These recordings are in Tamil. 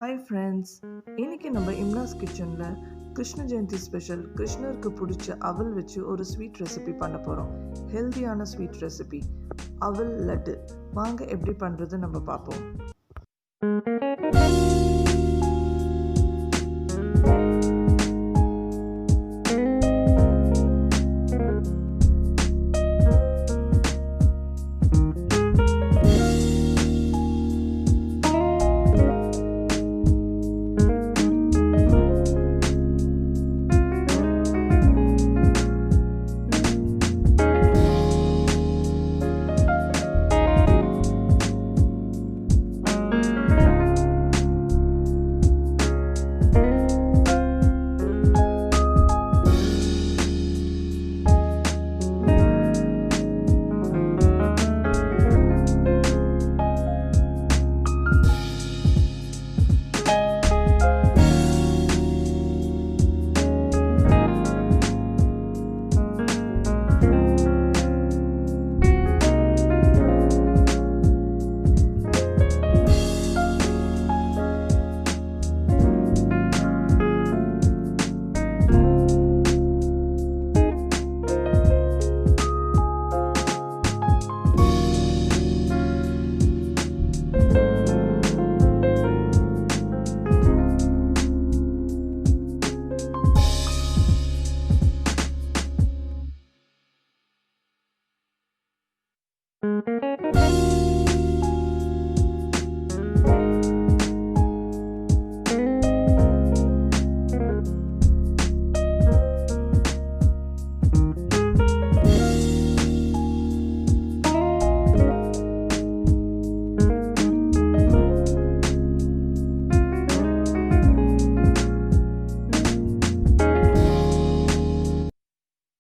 ஹாய் ஃப்ரெண்ட்ஸ், இன்னைக்கு நம்ம இம்னாஸ் கிச்சனில் கிருஷ்ண ஜெயந்தி ஸ்பெஷல் கிருஷ்ணருக்கு பிடிச்ச அவல் வச்சு ஒரு ஸ்வீட் ரெசிபி பண்ண போகிறோம். ஹெல்தியான ஸ்வீட் ரெசிபி அவல் லட்டு. வாங்க எப்படி பண்ணுறது நம்ம பார்ப்போம்.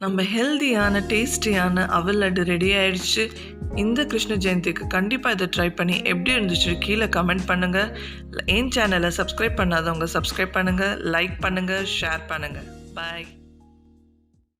நம்ம ஹெல்தியான டேஸ்டியான அவல் லட்டு ரெடி ஆயிடுச்சு. இந்த கிருஷ்ண ஜெயந்திக்கு கண்டிப்பாக இதை ட்ரை பண்ணி எப்படி இருந்துச்சு கீழே கமெண்ட் பண்ணுங்கள். என் சேனலை சப்ஸ்கிரைப் பண்ணாதவங்க சப்ஸ்கிரைப் பண்ணுங்கள், லைக் பண்ணுங்கள், ஷேர் பண்ணுங்கள். பாய்.